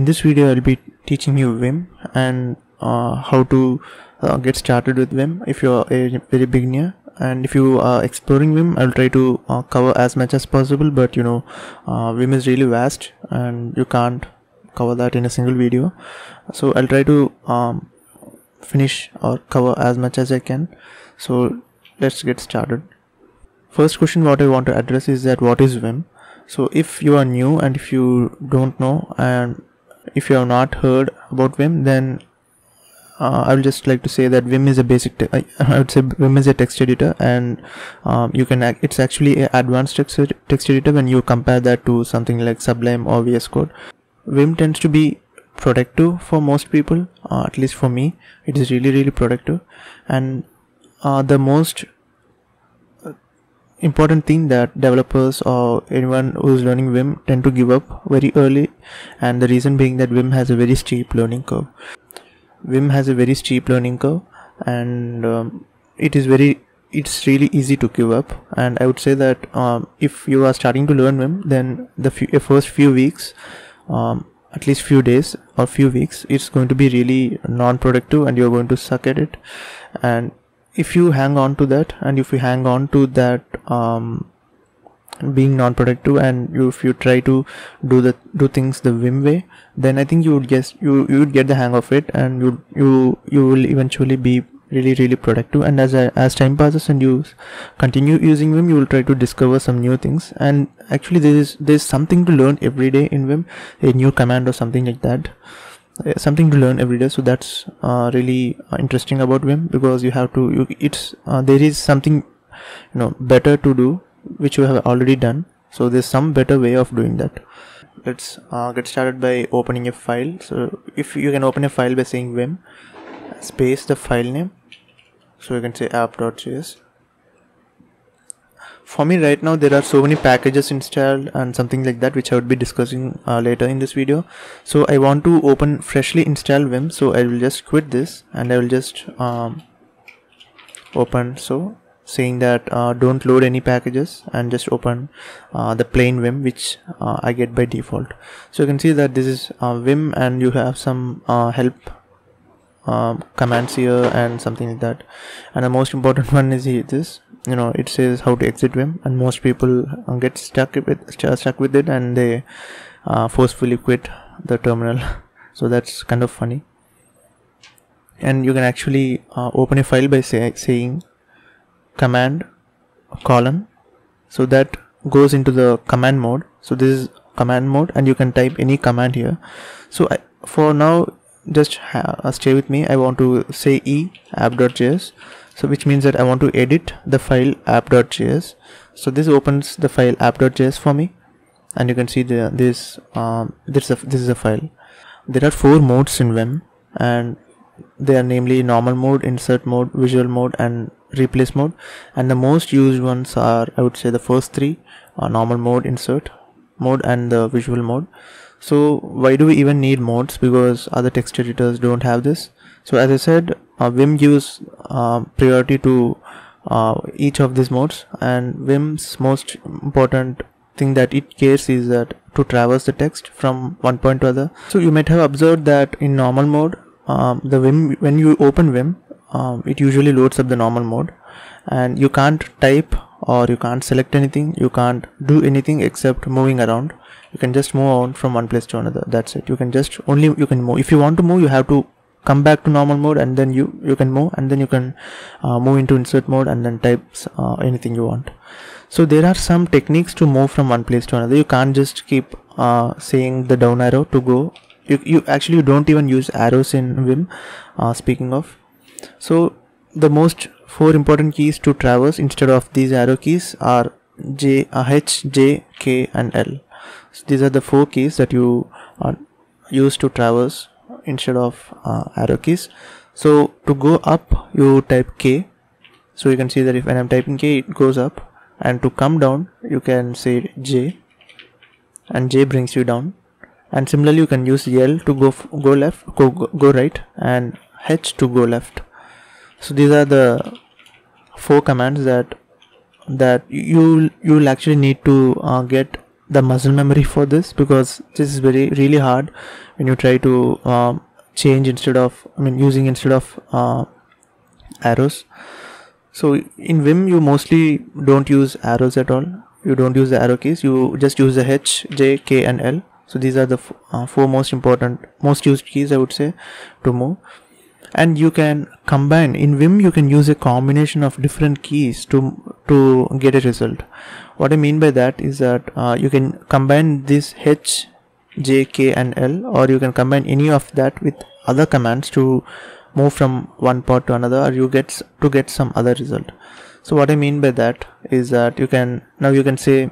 In this video I'll be teaching you Vim and how to get started with Vim if you're a very beginner. And if you are exploring Vim, I'll try to cover as much as possible, but Vim is really vast and you can't cover that in a single video. So I'll try to finish or cover as much as I can. So let's get started. First question what I want to address is that what is Vim? So if you are new and if you don't know and if you have not heard about Vim, then I would just like to say that Vim is a basic I would say Vim is a text editor, and it's actually an advanced text editor when you compare that to something like Sublime or VSCode. Vim tends to be productive for most people, at least for me it is really productive. And the most important thing that developers or anyone who's learning Vim tend to give up very early, and the reason being that Vim has a very steep learning curve. Vim has a very steep learning curve, and it's really easy to give up. And I would say that if you are starting to learn Vim, then the first few weeks, at least few days or few weeks, it's going to be really non-productive and you're going to suck at it. And if you hang on to that, being non-productive, and if you try to do things the Vim way, then I think you would get the hang of it, and you will eventually be really productive. And as time passes and you continue using Vim, you will try to discover some new things. And actually there's something to learn every day in Vim, a new command or something like that, something to learn every day. So that's really interesting about Vim, because you have to there is something better to do which you have already done. So there's some better way of doing that. Let's get started by opening a file. So if you can open a file by saying Vim space the file name, so you can say app.js. For me right now there are so many packages installed and something like that, which I would be discussing later in this video. So I want to open freshly installed Vim, so I will just quit this and I will just open, so saying that don't load any packages, and just open the plain Vim which I get by default. So you can see that this is Vim, and you have some help commands here and something like that. And the most important one is this, it says how to exit Vim, and most people get stuck with it and they forcefully quit the terminal. So that's kind of funny. And you can actually open a file by saying command : so that goes into the command mode. So this is command mode, and you can type any command here. So for now just stay with me. I want to say app.js, so which means that I want to edit the file app.js. So this opens the file app.js for me, and you can see this is a file. There are 4 modes in Vim, and they are namely normal mode, insert mode, visual mode, and replace mode. And the most used ones are, I would say, the first 3 are normal mode, insert mode, and the visual mode. So why do we even need modes? Because other text editors don't have this. So as I said, Vim gives priority to each of these modes, and Vim's most important thing that it cares is that to traverse the text from one point to other. So you might have observed that in normal mode, the Vim, when you open Vim, it usually loads up the normal mode, and you can't type or you can't select anything, you can't do anything except moving around. You can just move on from one place to another. That's it. You can move. If you want to move, you have to come back to normal mode, and then you can move, and then you can move into insert mode and then type anything you want. So there are some techniques to move from one place to another. You can't just keep saying the down arrow to go. You actually don't even use arrows in Vim, speaking of. So the most 4 important keys to traverse instead of these arrow keys are H, J, K, and L. So these are the 4 keys that you use to traverse instead of arrow keys. So to go up, you type K. So you can see that when I'm typing K, it goes up, and to come down, you can say J, and J brings you down. And similarly, you can use L to go left, go right, and H to go left. So these are the 4 commands that you'll actually need to get the muscle memory for this, because this is really hard when you try to change instead of, using instead of arrows. So in Vim you mostly don't use arrows at all. You don't use the arrow keys. You just use the H, J, K and L. So these are the four most used keys, I would say, to move. And you can combine in Vim. You can use a combination of different keys to get a result. What I mean by that is that you can combine this H, J, K and L, or you can combine any of that with other commands to move from one part to another, or you get some other result. So what I mean by that is that you can say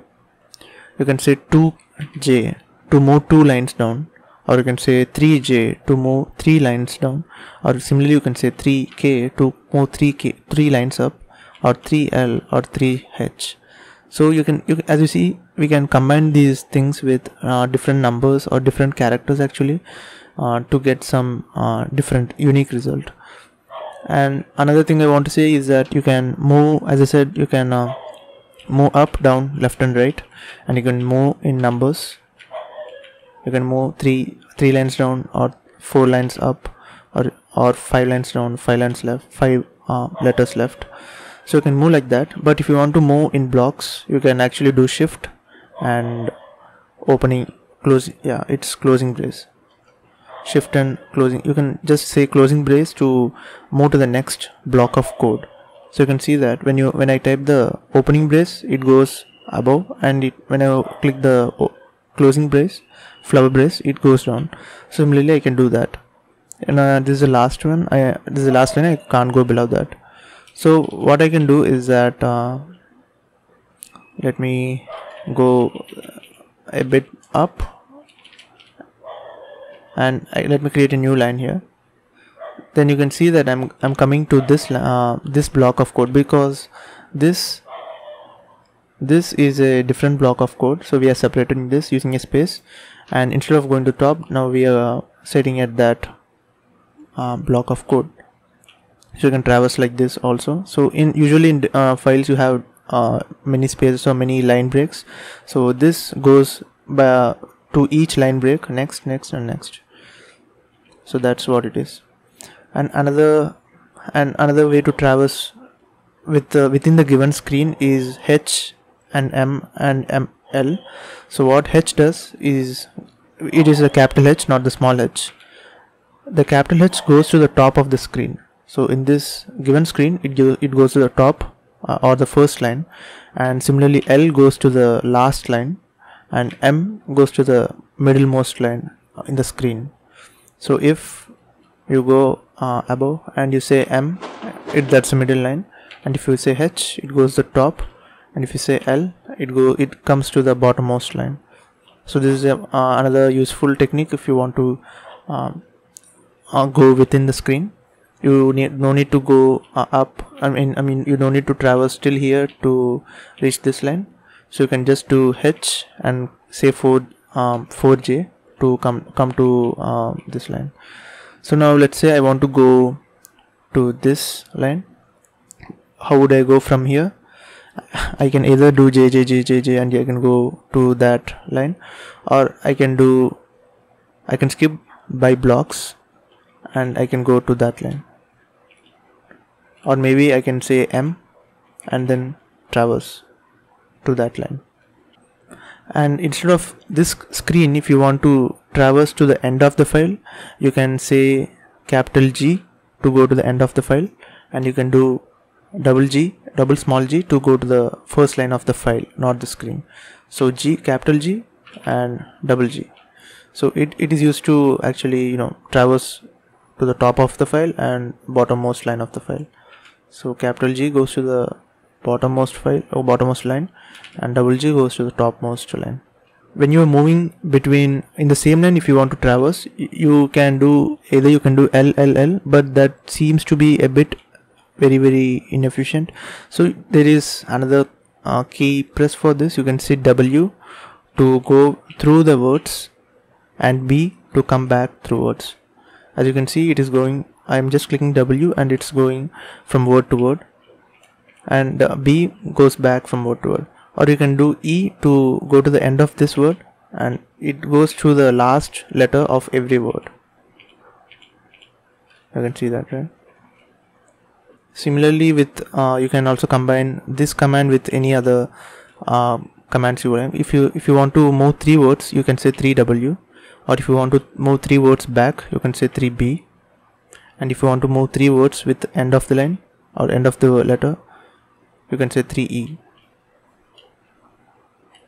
2J to move 2 lines down, or you can say 3J to move 3 lines down, or similarly you can say 3K to move 3 lines up, or 3L or 3H. So you can as you see, we can combine these things with different numbers or different characters actually to get some different unique result. And another thing I want to say is that you can move, as I said, you can move up, down, left and right, and you can move in numbers. You can move 3 lines down, or 4 lines up, or 5 lines down, 5 lines left, 5 letters left. So you can move like that. But if you want to move in blocks, you can actually do shift and opening, close, it's closing brace. Shift and closing. You can just say closing brace to move to the next block of code. So you can see that when I type the opening brace, it goes above, and when I click the closing brace, flower brace, it goes down. Similarly I can do that. And this is the last one. This is the last line. I can't go below that. So what I can do is that let me go a bit up, and let me create a new line here. Then you can see that I'm coming to this this block of code, because this is a different block of code. So we are separating this using a space, and instead of going to top, now we are setting at that block of code. So you can traverse like this also. So usually in files you have many spaces or many line breaks. So this goes to each line break, next and next. So that's what it is. And another way to traverse within the given screen is H and M and ML. So what H does is, it is a capital H, not the small h. The capital H goes to the top of the screen. So in this given screen, it goes to the top or the first line, and similarly L goes to the last line, and M goes to the middlemost line in the screen. So if you go above and you say M, that's the middle line, and if you say H, it goes to the top, and if you say L, it comes to the bottommost line. So this is another useful technique if you want to go within the screen. You no need to go up. I mean you don't need to traverse till here to reach this line. So you can just do H and say 4J to come to this line. So now let's say I want to go to this line. How would I go from here? I can either do J and I can go to that line, or I can skip by blocks and I can go to that line, or maybe I can say M and then traverse to that line. And instead of this screen, if you want to traverse to the end of the file, you can say capital G to go to the end of the file, and you can do double small g to go to the first line of the file, not the screen. So capital G and double G. So it is used to actually traverse to the top of the file and bottommost line of the file. So capital G goes to the bottommost file or bottommost line, and double G goes to the topmost line. When you are moving between in the same line, if you want to traverse, you can do L, but that seems to be a bit very inefficient. So there is another key press for this. You can say W to go through the words and B to come back through words. As you can see, it is going, I am just clicking W and it's going from word to word, and B goes back from word to word. or you can do E to go to the end of this word, and it goes through the last letter of every word. You can see that, right? Similarly with you can also combine this command with any other commands you want. If you want to move 3 words, you can say 3W, or if you want to move 3 words back, you can say 3B, and if you want to move 3 words with end of the line or end of the letter, you can say 3E.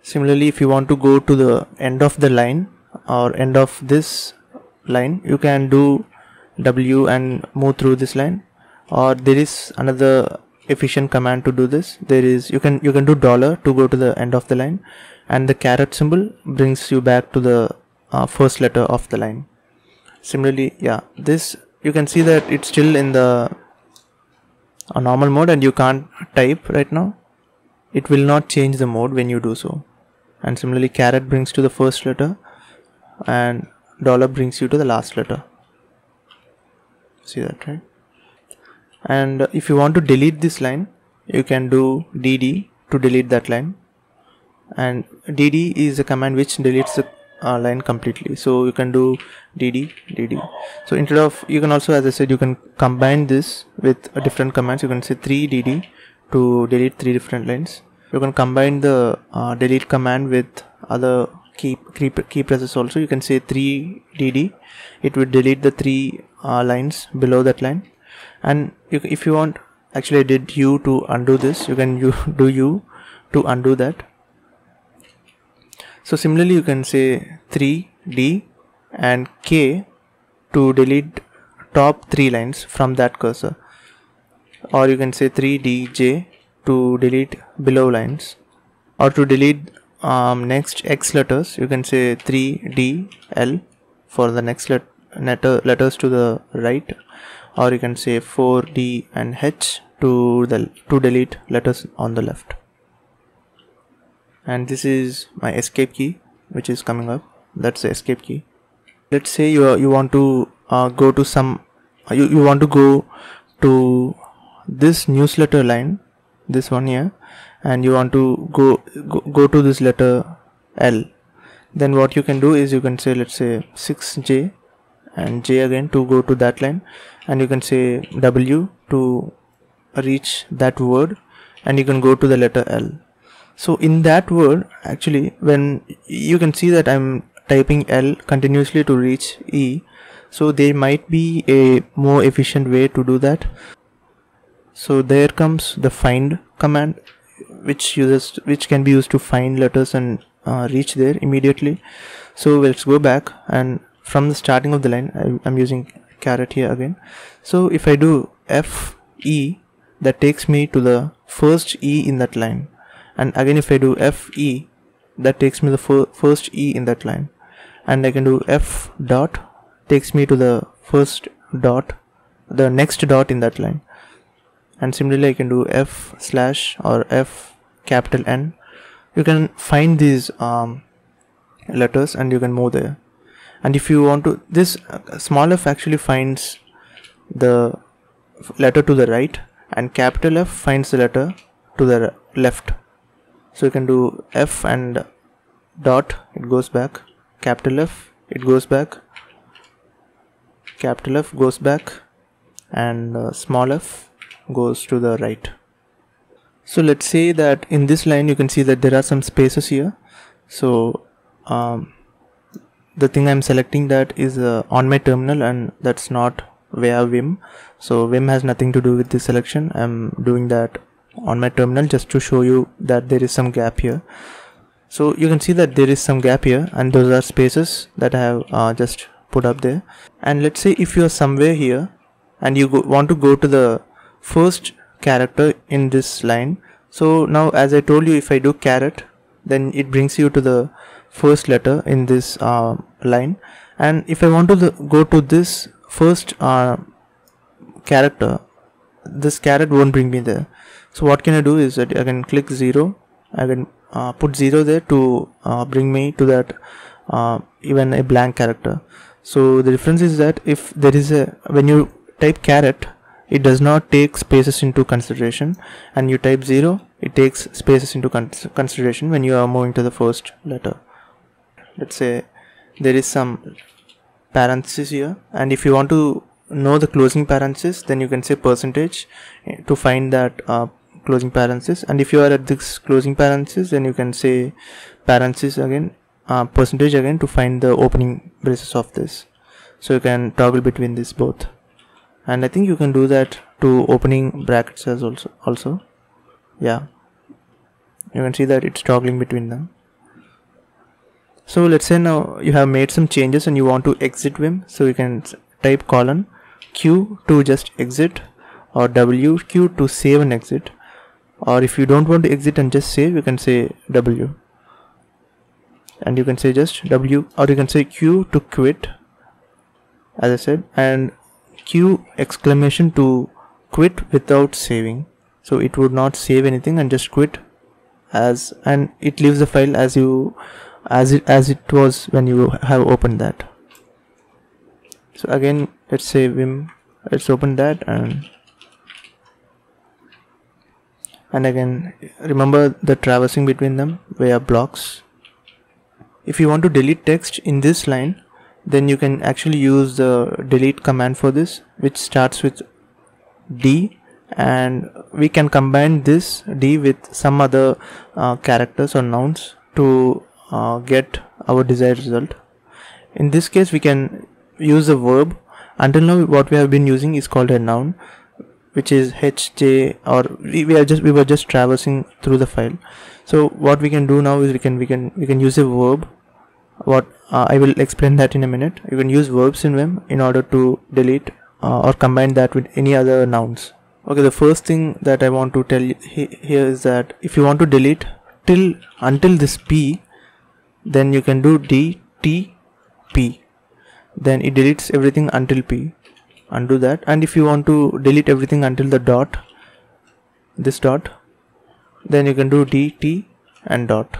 Similarly, if you want to go to the end of the line or end of this line, you can do W and move through this line, or there is another efficient command to do this. There is you can do dollar to go to the end of the line, and the caret symbol brings you back to the first letter of the line. Similarly, yeah, this you can see that it's still in the normal mode and you can't type right now. It will not change the mode when you do so. And similarly, caret brings to the first letter and dollar brings you to the last letter. See that, right? And if you want to delete this line, you can do DD to delete that line, and DD is a command which deletes the line completely. So you can do DD. So instead of, you can also, as I said, you can combine this with different commands. You can say 3DD to delete 3 different lines. You can combine the delete command with other key presses also. You can say 3DD. It will delete the 3 lines below that line. And if you want, actually I did U to undo this. You can do U to undo that. So similarly, you can say 3D and K to delete top 3 lines from that cursor, or you can say 3DJ to delete below lines, or to delete next X letters, you can say 3DL for the next letters to the right, or you can say 4D and H to delete letters on the left. And this is my escape key which is coming up. That's the escape key. Let's say you want to go to some you want to go to this newsletter line, this one here, and you want to go to this letter L. Then what you can do is you can say, let's say 6J and J again to go to that line, and you can say W to reach that word, and you can go to the letter L. So in that word, actually, when you can see that I'm typing L continuously to reach E, so there might be a more efficient way to do that. So there comes the find command, which can be used to find letters and reach there immediately. So let's go back, and from the starting of the line, I'm using caret here again. So if I do FE, that takes me to the first E in that line, and again if I do FE, that takes me to the first E in that line, and I can do F dot, takes me to the first dot, the next dot in that line. And similarly I can do F slash or F capital N. You can find these letters and you can move there. And if you want to, this small f actually finds the letter to the right, and capital F finds the letter to the left. So you can do F and dot, it goes back, capital F, it goes back, capital F goes back, and small f goes to the right. So let's say that in this line you can see that there are some spaces here. So the thing I'm selecting that is on my terminal, and that's not via Vim. So Vim has nothing to do with this selection. I'm doing that on my terminal just to show you that there is some gap here. So you can see that there is some gap here, and those are spaces that I have just put up there. And let's say if you are somewhere here and you want to go to the first character in this line. So now, as I told you, if I do caret, then it brings you to the first letter in this line. And if I want to go to this first character, this caret won't bring me there. So what can I do is that I can click 0, I can put 0 there to bring me to that even a blank character. So the difference is that if there is when you type caret, it does not take spaces into consideration, and you type 0, it takes spaces into consideration when you are moving to the first letter. Let's say there is some parenthesis here, and if you want to know the closing parenthesis, then you can say percentage to find that closing parenthesis, and if you are at this closing parenthesis, then you can say parenthesis again, percentage again, to find the opening braces of this. So you can toggle between these both, and I think you can do that to opening brackets as also. Yeah, you can see that it's toggling between them. So let's say now you have made some changes and you want to exit Vim, so you can type colon Q to just exit, or WQ to save and exit, or if you don't want to exit and just save, you can say W, and you can say just W, or you can say Q to quit, as I said, and Q exclamation to quit without saving. So it would not save anything and just quit and it leaves the file as it was when you have opened that. So again, let's say Vim, let's open that, and again remember the traversing between them via blocks. If you want to delete text in this line, then you can actually use the delete command for this, which starts with D, and we can combine this D with some other characters or nouns to get our desired result. In this case, we can use a verb. Until now, what we have been using is called a noun, which is HJ, or we were just traversing through the file. So what we can do now is we can use a verb. I will explain that in a minute. You can use verbs in Vim in order to delete or combine that with any other nouns. Okay, the first thing that I want to tell you here is that if you want to delete until this P, then you can do D T P. Then it deletes everything until P. Undo that. And if you want to delete everything until the dot, this dot, then you can do D T and dot.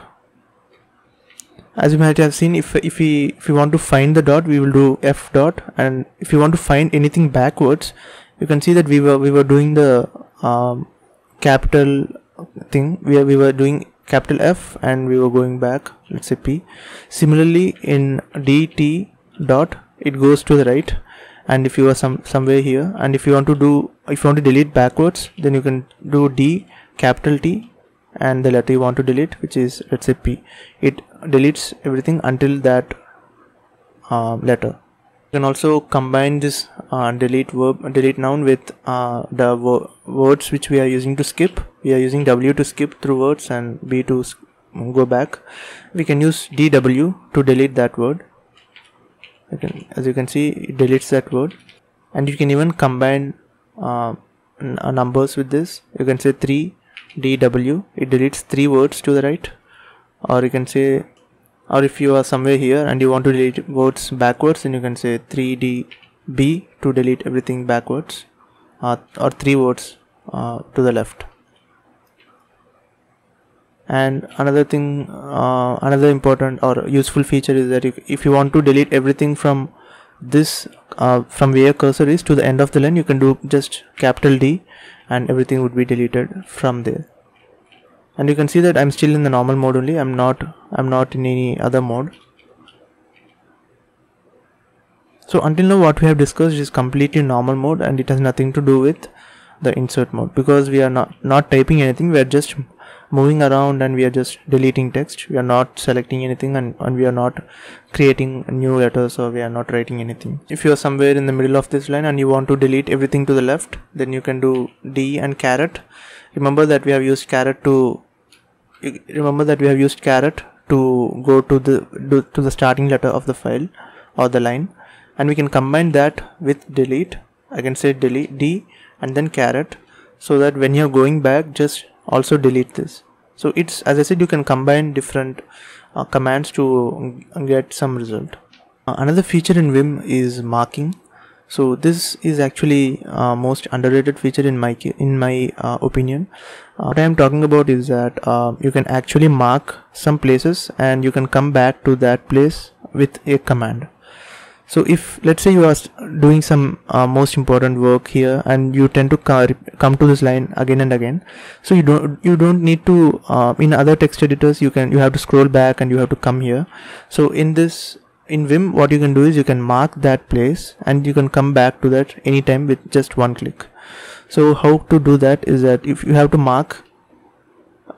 As you might have seen, if we want to find the dot, we will do F dot, and if you want to find anything backwards, you can see that we were doing the capital thing. We were doing capital F and we were going back, let's say P. Similarly, in DT dot, it goes to the right, and if you are somewhere here, and if you want to delete backwards, then you can do D capital T and the letter you want to delete, which is, let's say, P. It deletes everything until that letter. You can also combine this delete noun with the words which we are using to skip. We are using W to skip through words and B to go back. We can use DW to delete that word. As you can see, it deletes that word. And you can even combine numbers with this. You can say 3 DW, it deletes 3 words to the right. Or you can say, or if you are somewhere here and you want to delete words backwards, then you can say 3DB to delete everything backwards, or 3 words to the left. And another thing, another important or useful feature is that if you want to delete everything from this, from where cursor is to the end of the line, you can do just capital D and everything would be deleted from there. And you can see that I'm still in the normal mode only. I'm not in any other mode. So until now, what we have discussed is completely normal mode, and it has nothing to do with the insert mode, because we are not typing anything. We are just moving around and we are just deleting text. We are not selecting anything, and we are not creating new letters, or we are not writing anything. If you are somewhere in the middle of this line and you want to delete everything to the left, then you can do D and caret. Remember that we have used caret to go to the starting letter of the file or the line, and we can combine that with delete. I can say delete D and then caret, so that when you're going back, just also delete this. So it's, as I said, you can combine different commands to get some result. Another feature in Vim is marking. So this is actually most underrated feature in my opinion. What I am talking about is that you can actually mark some places and you can come back to that place with a command. So if let's say you are doing some most important work here and you tend to come to this line again and again, so you don't need to in other text editors you have to scroll back and you have to come here. So in Vim, what you can do is you can mark that place and you can come back to that anytime with just one click. So how to do that is that if you have to mark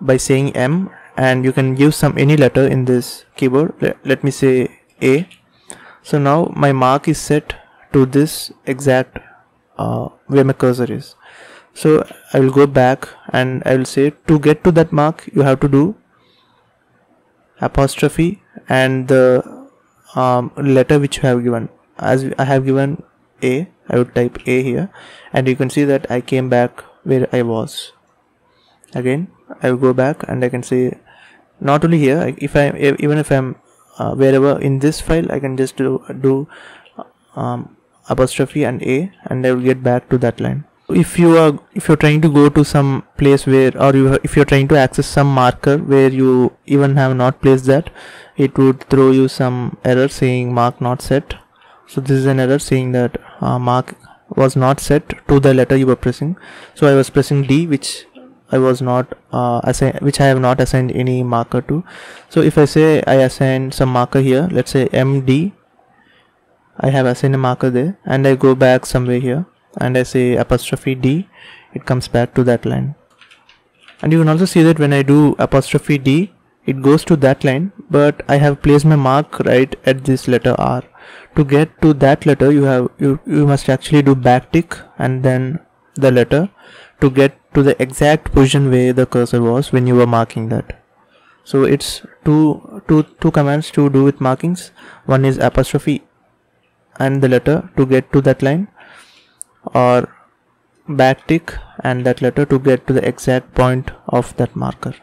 by saying M, and you can use any letter in this keyboard. Let me say A. So now my mark is set to this exact where my cursor is. So I will go back and I will say to get to that mark you have to do apostrophe and the letter which you have given. As I have given A, I would type A here, and you can see that I came back where I was. Again I will go back and I can say not only here, even if I'm wherever in this file, I can just do apostrophe and A, and I will get back to that line. If you're trying to go to some place where, or if you're trying to access some marker where you even have not placed that, it would throw you some error saying mark not set. So this is an error saying that mark was not set to the letter you were pressing. So I was pressing D, which I was not which I have not assigned any marker to. So if I say I assign some marker here, let's say MD, I have assigned a marker there, and I go back somewhere here and I say apostrophe D, it comes back to that line. And you can also see that when I do apostrophe D, it goes to that line, but I have placed my mark right at this letter R. To get to that letter, you must actually do backtick and then the letter to get to the exact position where the cursor was when you were marking that. So it's two commands to do with markings. One is apostrophe and the letter to get to that line, or backtick and that letter to get to the exact point of that marker.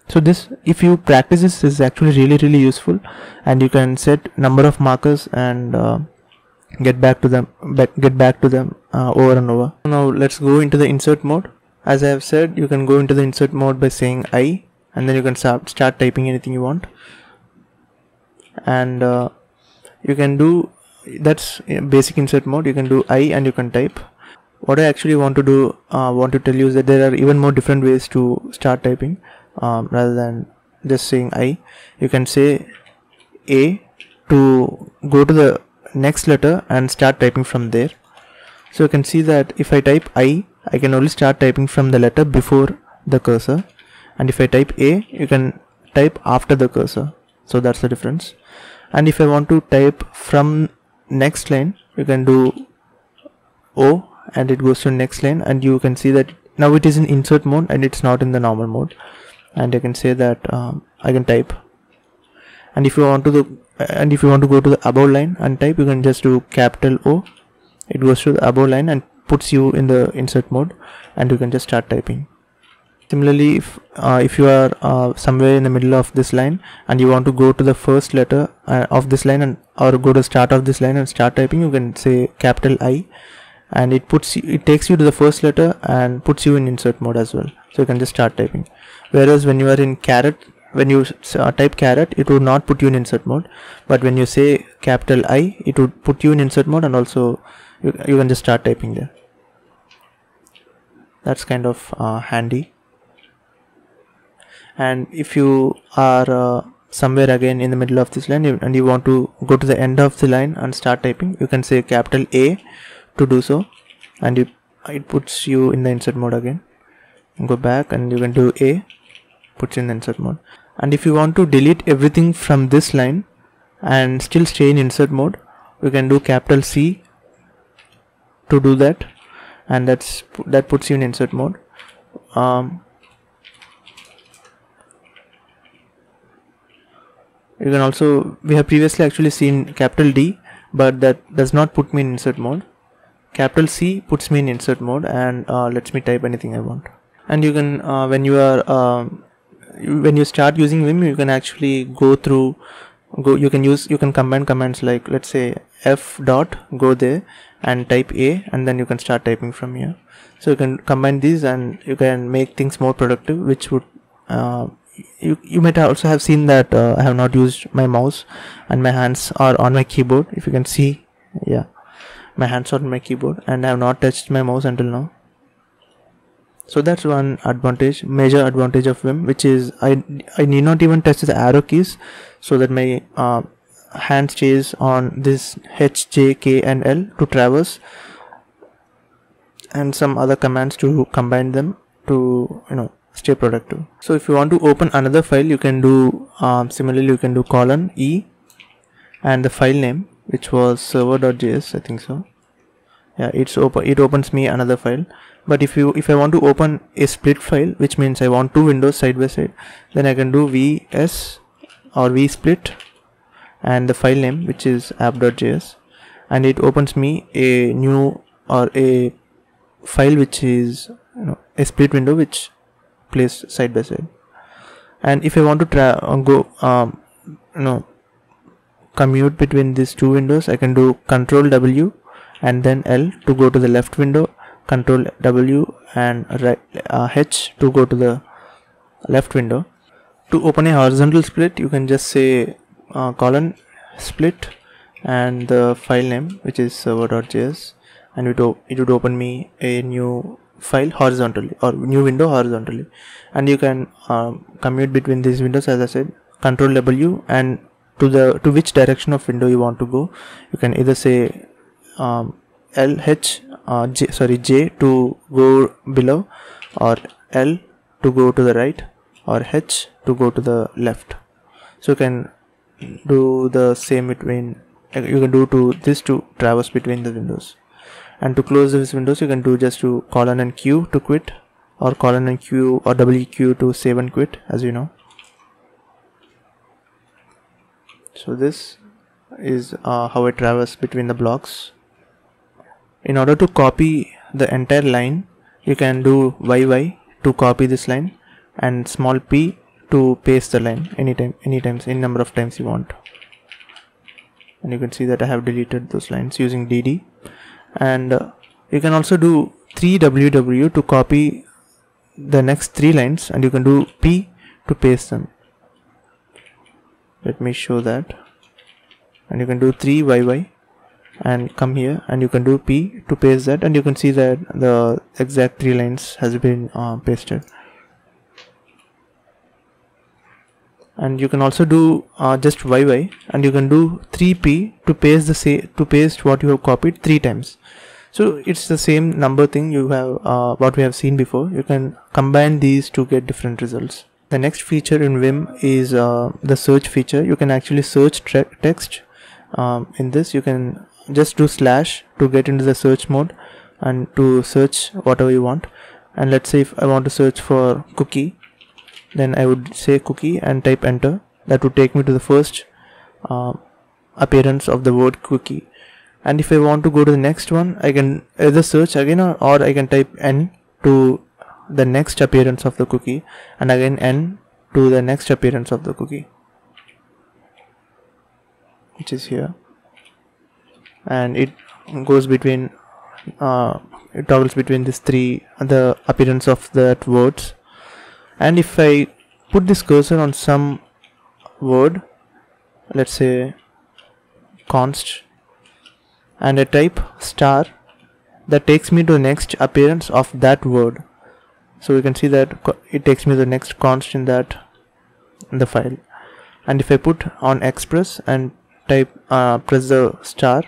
So this, if you practice this is actually really useful, and you can set number of markers and get back to them over and over. Now let's go into the insert mode. As I have said, you can go into the insert mode by saying I, and then you can start typing anything you want, and you can do, that's basic insert mode. You can do I and you can type. What I actually want to tell you is that there are even more different ways to start typing rather than just saying I. You can say A to go to the next letter and start typing from there. So you can see that if I type I can only start typing from the letter before the cursor, and if I type A, you can type after the cursor. So that's the difference. And if I want to type from next line, you can do O and it goes to next line, and you can see that now it is in insert mode and it's not in the normal mode. And I can say that I can type, and if you want to go to the above line and type, you can just do capital O, it goes to the above line and puts you in the insert mode, and you can just start typing. Similarly, if you are somewhere in the middle of this line and you want to go to the first letter of this line or go to the start of this line and start typing, you can say capital I, and it takes you to the first letter and puts you in insert mode as well. So you can just start typing. Whereas when you are in caret, when you type caret, it would not put you in insert mode, but when you say capital I, it would put you in insert mode, and also you can just start typing there. That's kind of handy. And if you are somewhere again in the middle of this line and you want to go to the end of the line and start typing, you can say capital A to do so, and it puts you in the insert mode again. Go back and you can do A, puts in the insert mode. And if you want to delete everything from this line and still stay in insert mode, you can do capital C to do that, and that puts you in insert mode. You can also, we have previously actually seen capital D, but that does not put me in insert mode. Capital C puts me in insert mode and lets me type anything I want. And you can when you start using Vim, you can actually you can combine commands like, let's say F dot, go there and type A, and then you can start typing from here. So you can combine these and you can make things more productive, which would you might also have seen that I have not used my mouse and my hands are on my keyboard. If you can see, yeah, my hands are on my keyboard and I have not touched my mouse until now. So that's one advantage, major advantage of Vim, which is I need not even touch the arrow keys, so that my hand stays on this H, J, K and L to traverse, and some other commands to combine them to stay productive. So if you want to open another file, you can do similarly, you can do :E and the file name, which was server.js, I think so. Yeah, it opens me another file. But if I want to open a split file, which means I want two windows side by side, then I can do vs or vsplit and the file name, which is app.js, and it opens me a new or a file which is a split window which plays side by side. And if I want to commute between these two windows, I can do Control W and then L to go to the left window, Control W and H to go to the left window. To open a horizontal split, you can just say :split and the file name, which is server.js, and it would open me a new file horizontally or new window horizontally. And you can commute between these windows, as I said, Control W, and to which direction of window you want to go. You can either say J to go below, or L to go to the right, or H to go to the left. So you can do the same between, you can do this to traverse between the windows. And to close these windows, you can do just to and Q to quit, or and Q or WQ to save and quit, as you know. So this is how I traverse between the blocks. In order to copy the entire line, you can do YY to copy this line and small p to paste the line any number of times you want. And you can see that I have deleted those lines using DD. And you can also do 3WW to copy the next 3 lines, and you can do P to paste them. Let me show that. And you can do 3YY and come here, and you can do P to paste that, and you can see that the exact 3 lines has been pasted. And you can also do just YY, and you can do 3P to paste what you have copied 3 times. So it's the same number thing you have what we have seen before. You can combine these to get different results. The next feature in Vim is the search feature. You can actually search text. In this, you can just do / to get into the search mode and to search whatever you want. And let's say if I want to search for cookie, then I would say cookie and type enter. That would take me to the first appearance of the word cookie. And if I want to go to the next one, I can either search again, or I can type N to the next appearance of the cookie, and again N to the next appearance of the cookie, which is here. And it goes between it toggles between these 3, the appearance of that words. And if I put this cursor on some word, let's say const, and I type star, that takes me to the next appearance of that word. So you can see that it takes me to the next const in the file. And if I put on express and type press the star,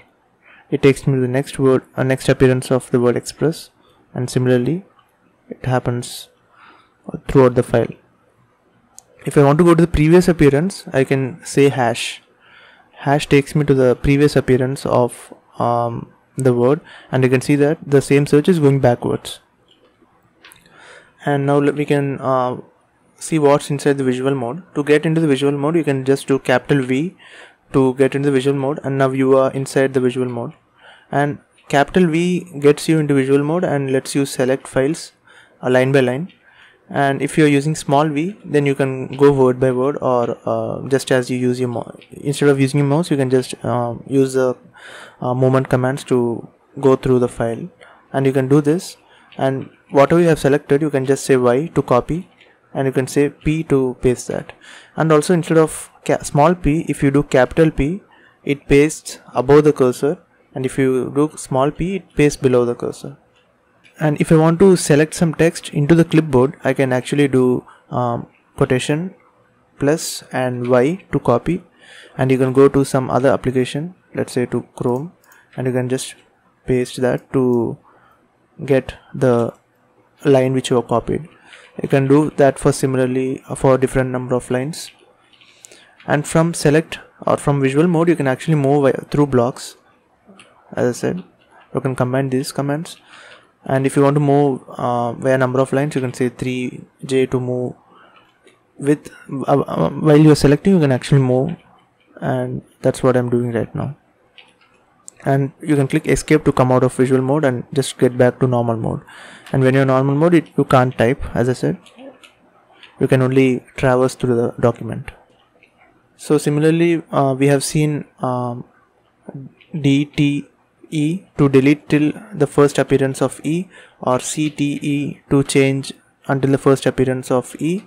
it takes me to the next word, next appearance of the word express. And similarly, it happens throughout the file. If I want to go to the previous appearance, I can say hash. Hash takes me to the previous appearance of the word, and you can see that the same search is going backwards. And now we can see what's inside the visual mode. To get into the visual mode, you can just do V to get into the visual mode, and now you are inside the visual mode. And V gets you into visual mode and lets you select files line by line. And if you're using small v, then you can go word by word, or just as you use your mouse. Instead of using your mouse, you can just use the movement commands to go through the file. And you can do this, and whatever you have selected, you can just say Y to copy, and you can say P to paste that. And also instead of small p, if you do capital P, it pastes above the cursor, and if you do small p, it pastes below the cursor. And if I want to select some text into the clipboard, I can actually do quotation plus and Y to copy, and you can go to some other application, let's say to Chrome, and you can just paste that to get the line which you have copied. You can do that for similarly for different number of lines. And from select or from visual mode, you can actually move through blocks. As I said, you can combine these commands, and if you want to move via number of lines, you can say 3J to move with while you are selecting, you can actually move, and that's what I'm doing right now. And you can click escape to come out of visual mode and just get back to normal mode. And when you're in normal mode, you can't type, as I said, you can only traverse through the document. So similarly, we have seen DTE to delete till the first appearance of E, or CTE to change until the first appearance of E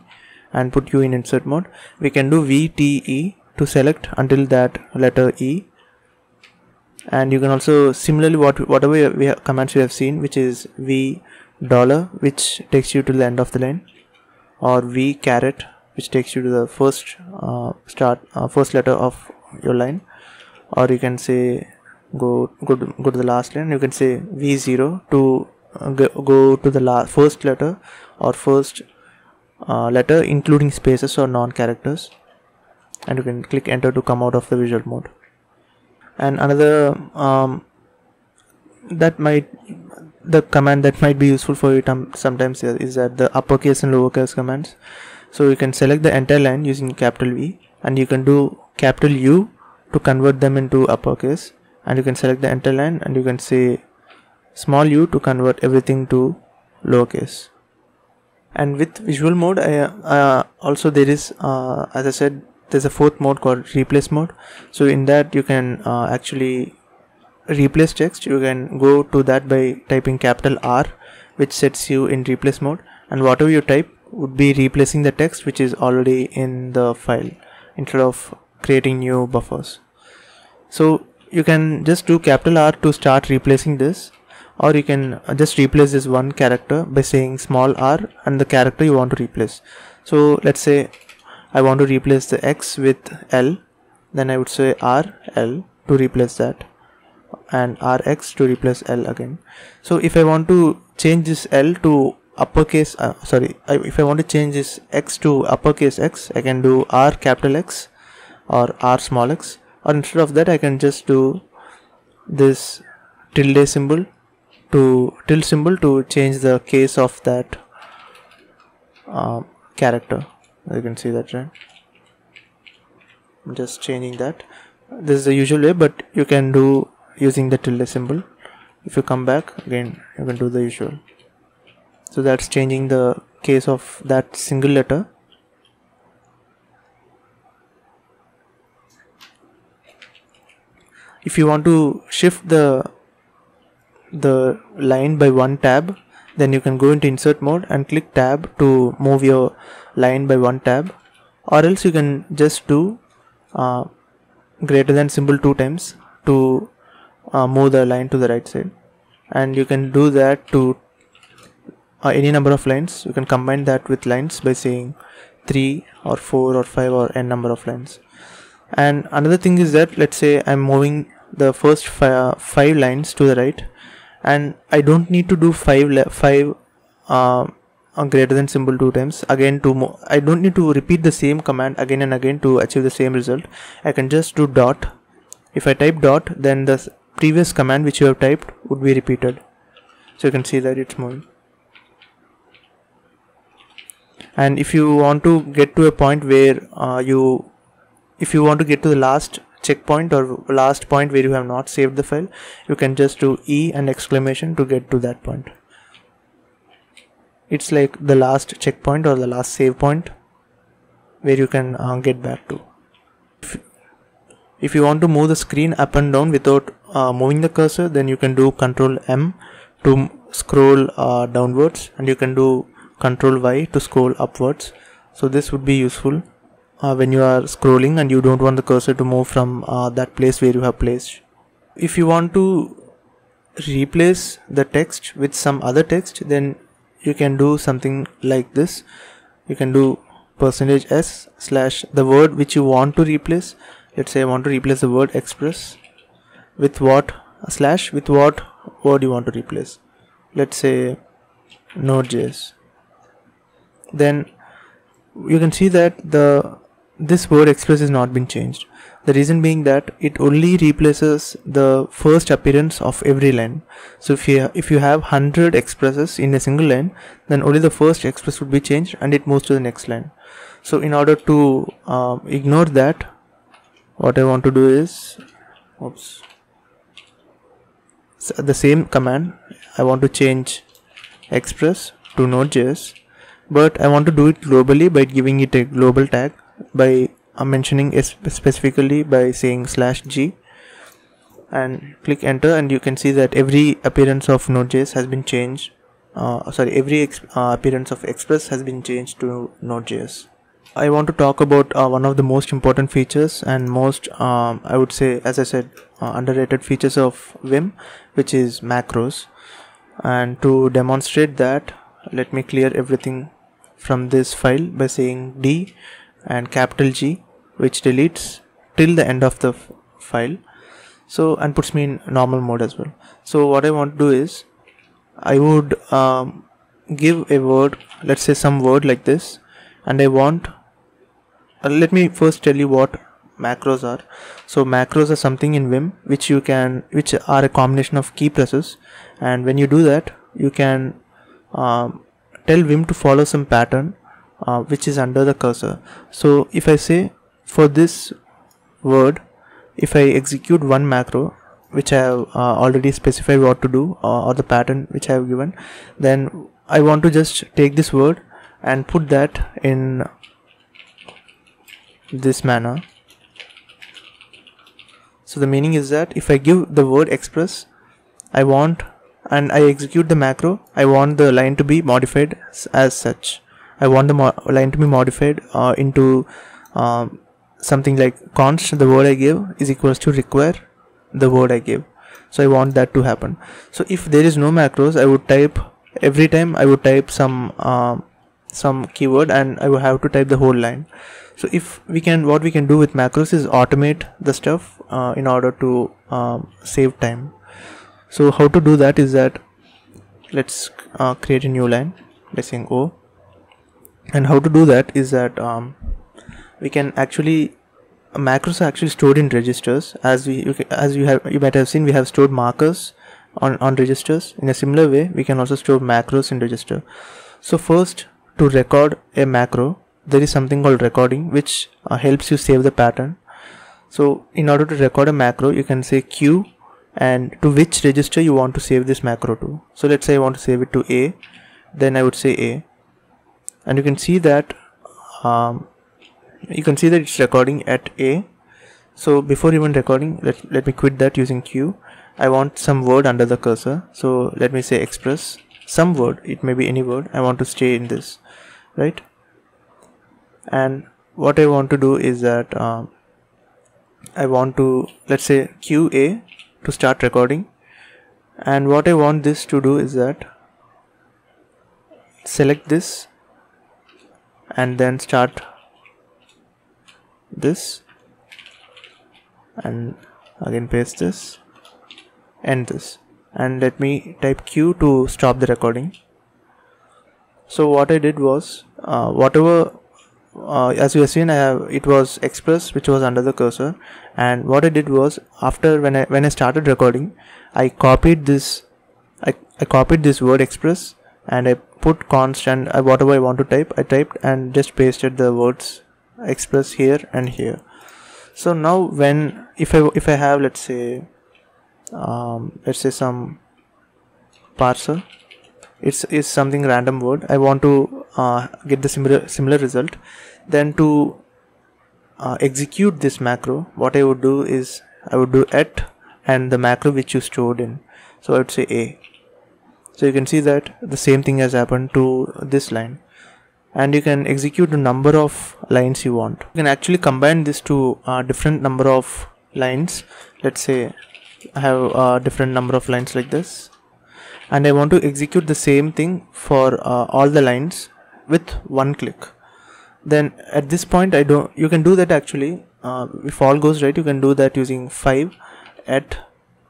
and put you in insert mode. We can do VTE to select until that letter E. And you can also similarly whatever commands we have seen, which is V $, which takes you to the end of the line, or V caret, which takes you to the first first letter of your line, or you can say go to the last line. You can say V0 to go to the first letter or first letter including spaces or non-characters, and you can click enter to come out of the visual mode. And another the command that might be useful for you sometimes is that the uppercase and lowercase commands. So you can select the entire line using capital V, and you can do capital U to convert them into uppercase, and you can select the entire line and you can say small u to convert everything to lowercase. And with visual mode, also there is as I said, there's a fourth mode called replace mode. So in that you can actually replace text. You can go to that by typing capital R, which sets you in replace mode, and whatever you type would be replacing the text which is already in the file instead of creating new buffers. So you can just do capital R to start replacing this, or you can just replace this one character by saying small r and the character you want to replace. So let's say I want to replace the X with L, then I would say RL to replace that, and RX to replace L again. So if I want to change this L to uppercase, if I want to change this X to uppercase X, I can do R capital X or R small x, or instead of that I can just do this tilde symbol to change the case of that character. You can see that, right? I'm just changing that. This is the usual way, but you can do using the tilde symbol. If you come back again, you can do the usual. So that's changing the case of that single letter. If you want to shift the line by one tab, then you can go into insert mode and click tab to move your line by one tab, or else you can just do greater than symbol 2 times to move the line to the right side, and you can do that to any number of lines. You can combine that with lines by saying 3 or 4 or 5 or n number of lines. And another thing is that, let's say I'm moving the first 5 lines to the right, and I don't need to do 5 greater than symbol 2 times again to I don't need to repeat the same command again and again to achieve the same result. I can just do dot. If I type dot, then the previous command which you have typed would be repeated. So you can see that it's moving. And if you want to get to a point where if you want to get to the last checkpoint or last point where you have not saved the file, you can just do E and exclamation to get to that point. It's like the last checkpoint or the last save point where you can get back to. If you want to move the screen up and down without moving the cursor, then you can do Ctrl M to scroll downwards, and you can do Control Y to scroll upwards. So this would be useful when you are scrolling and you don't want the cursor to move from that place where you have placed. If you want to replace the text with some other text, then you can do something like this. You can do %s/ the word which you want to replace. Let's say I want to replace the word express with what / with what word you want to replace. Let's say Node.js. Then you can see that this word express has not been changed. The reason being that it only replaces the first appearance of every line. So if you have 100 expresses in a single line, then only the first express would be changed and it moves to the next line. So in order to ignore that, what I want to do is, so the same command, I want to change express to Node.js, but I want to do it globally by giving it a global tag, by mentioning it specifically by saying /g, and click enter, and you can see that every appearance of Node.js has been changed. Every appearance of express has been changed to Node.js. I want to talk about one of the most important features and most I would say, as I said, underrated features of Vim, which is macros. And to demonstrate that, let me clear everything from this file by saying D and G, which deletes till the end of the file, so, and puts me in normal mode as well. So what I want to do is, I would give a word, let's say some word like this, and I want let me first tell you what macros are. So macros are something in Vim which are a combination of key presses, and when you do that, you can tell Vim to follow some pattern which is under the cursor. So if I say, for this word, if I execute one macro which I have already specified what to do, or the pattern which I have given, then I want to just take this word and put that in this manner. So the meaning is that if I give the word express, I want, and I execute the macro, I want the line to be modified as such. I want the line to be modified into something like const the word I give is equals to require the word I give. So I want that to happen. So if there is no macros, I would type, every time I would type some keyword, and I would have to type the whole line. So what we can do with macros is automate the stuff in order to save time. So how to do that is that, let's create a new line by saying O. And how to do that is that we can actually, macros are actually stored in registers. As you might have seen, we have stored markers on registers. In a similar way, we can also store macros in register. So first, to record a macro, there is something called recording, which helps you save the pattern. So in order to record a macro, you can say Q and to which register you want to save this macro to. So let's say I want to save it to A, then I would say A, and you can see that it's recording at A. So before even recording, let me quit that using Q. I want some word under the cursor, so let me say express, some word, it may be any word. I want to stay in this, right? And what I want to do is that I want to, let's say QA to start recording, and what I want this to do is that select this and then start this, and again paste this, end this, and let me type Q to stop the recording. So what I did was as you have seen, it was express which was under the cursor, and what I did was, after when I started recording, I copied this word express, and I put const, and whatever I want to type, I typed and just pasted the words express here and here. So now if I have, let's say some parser, it's something random word, I want to get the similar result, then to execute this macro, what I would do is I would do at and the macro which you stored in. So I would say A, So you can see that the same thing has happened to this line, and you can execute a number of lines you want. You can actually combine this to a different number of lines. Let's say I have a different number of lines like this, and I want to execute the same thing for all the lines with one click. Then at this point you can do that actually, if all goes right, you can do that using 5 at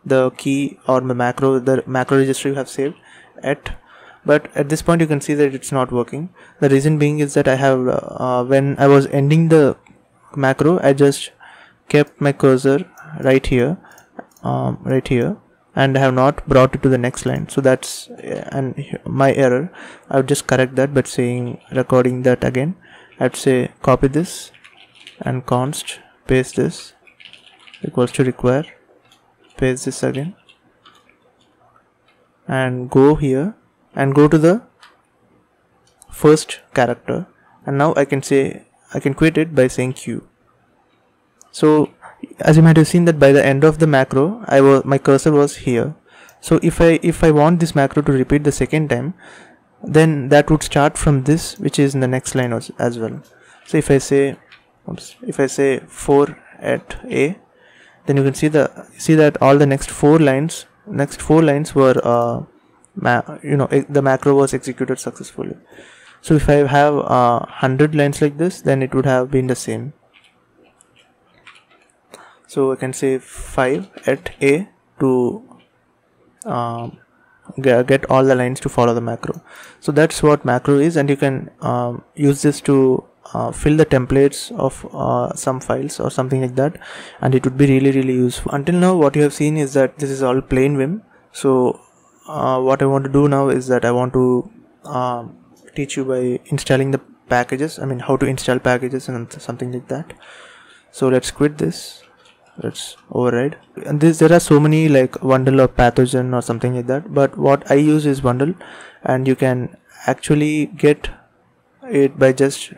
the key or the macro register you have saved at. But at this point you can see that it's not working. The reason being is that I have when I was ending the macro, I just kept my cursor right here, and I have not brought it to the next line. So that's my error. I would just correct that by recording that again. I'd say copy this and const paste this equals to require, paste this again, and go here and go to the first character, and now I can quit it by saying Q. So as you might have seen that by the end of the macro, my cursor was here. So if I want this macro to repeat the second time, then that would start from this, which is in the next line as well. So if I say 4 at A, then you can see that all the next four lines were the macro was executed successfully. So if I have 100 lines like this, then it would have been the same. So I can say 5 at A to get all the lines to follow the macro. So that's what macro is, and you can use this to fill the templates of some files or something like that, and it would be really useful. Until now what you have seen is that this is all plain Vim. So what I want to do now is that I want to teach you by installing the packages, how to install packages and something like that. So let's quit this, let's override, and there are so many like Vundle or Pathogen or something like that, but what I use is Vundle, and you can actually get it by just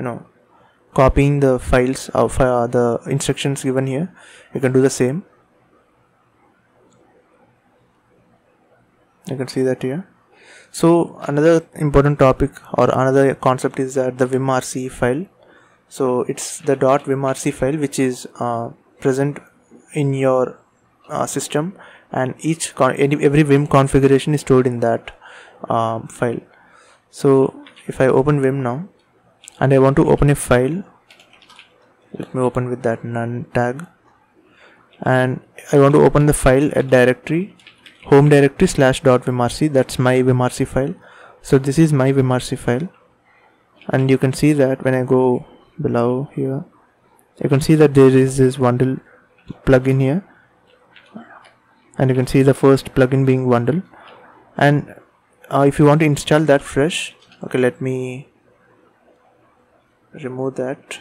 copying the files of the instructions given here. You can do the same. You can see that here. So another important topic or another concept is that the vimrc file. So it's the .vimrc file which is present in your system, and every Vim configuration is stored in that file. So if I open Vim now and I want to open a file, let me open with that none tag, and I want to open the file at home directory /.vimrc. that's my vimrc file. So this is my vimrc file, and you can see that when I go below here, you can see that there is this Vundle plugin here, and you can see the first plugin being Vundle. And if you want to install that fresh, okay, let me remove that.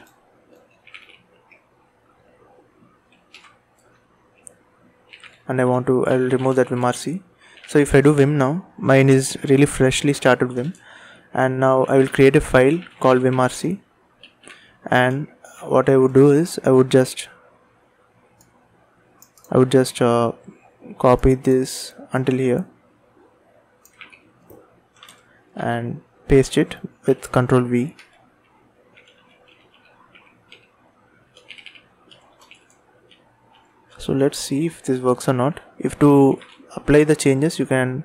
And I'll remove that vimrc. So if I do Vim now, mine is really freshly started Vim, and now I will create a file called vimrc, and what I would do is I would just copy this until here and paste it with Ctrl V. So let's see if this works or not. If to apply the changes, you can.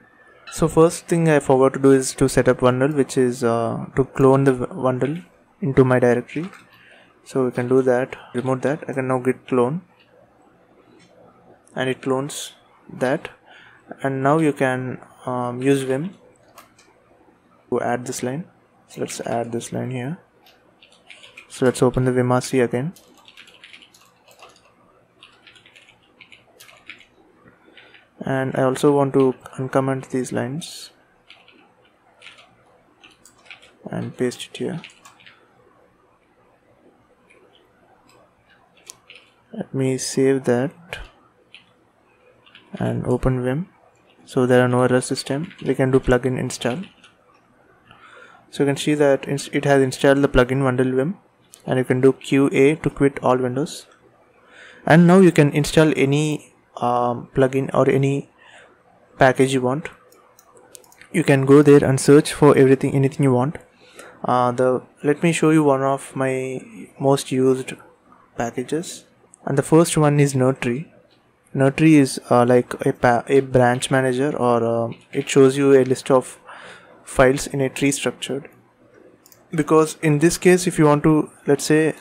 So first thing I forgot to do is to set up Vundle, which is to clone the Vundle into my directory. So we can do that, remove that. I can now git clone, and it clones that. And now you can use Vim to add this line. So let's add this line here. So let's open the vimrc again. And I also want to uncomment these lines and paste it here. Let me save that and open Vim. So there are no errors this time. We can do plugin install. So you can see that it has installed the plugin Vundle Vim, and you can do QA to quit all windows. And now you can install any plugin or any package you want. you can go there and search for anything you want. Let me show you one of my most used packages, and the first one is NERDTree. NERDTree is like a branch manager, or it shows you a list of files in a tree structured. Because in this case, if you want to, let's say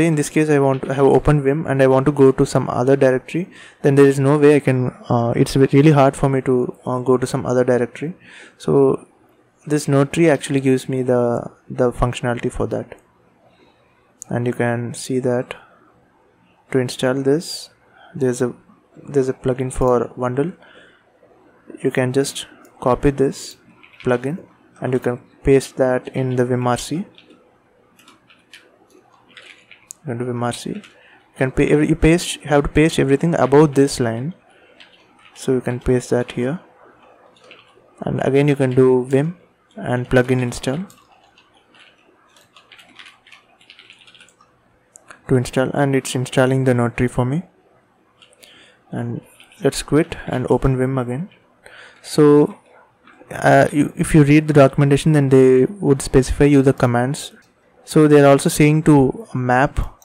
in this case I have opened Vim and I want to go to some other directory, then there is no way I can, it's really hard for me to go to some other directory. So this NERDTree actually gives me the functionality for that. And you can see that to install this, there's a plugin for Vundle. You can just copy this plugin and you can paste that in the vimrc. Into vimrc, you can you have to paste everything above this line, so you can paste that here, and again you can do vim and plugin install to install, and it's installing the NERDTree for me. And let's quit and open Vim again. So if you read the documentation, then they would specify you the commands. So they are also saying to map.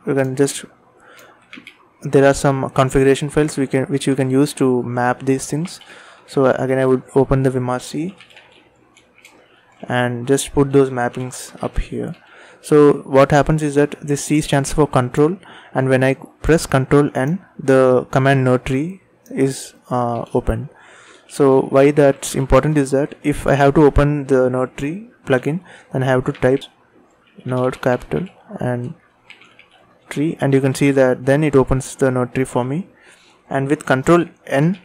You can just, there are some configuration files which you can use to map these things. So again I would open the vimrc and just put those mappings up here. So what happens is that this C stands for control, and when I press Ctrl N, the command NERDTree is opened. So why that's important is that if I have to open the NERDTree plugin, then I have to type nerd capital and tree, and you can see that then it opens the NERDTree for me. And with Ctrl N,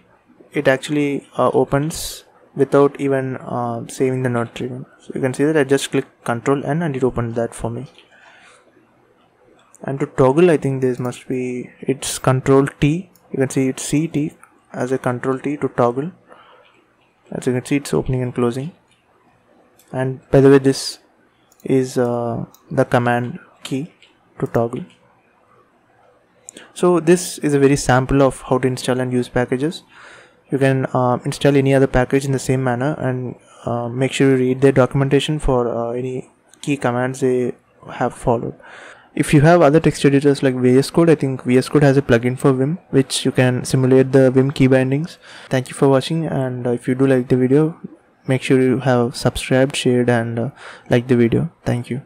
it actually opens without even saving the NERDTree. So you can see that I just click Ctrl N and it opened that for me. And to toggle, I think there must be, it's Ctrl T. You can see it's CT as a Ctrl T to toggle. As you can see, it's opening and closing. And by the way, this is the command key to toggle. So this is a very sample of how to install and use packages. You can install any other package in the same manner, and make sure you read their documentation for any key commands they have followed. If you have other text editors like VSCode, I think VSCode has a plugin for Vim which you can simulate the Vim key bindings. Thank you for watching, and if you do like the video, make sure you have subscribed, shared, and liked the video. Thank you.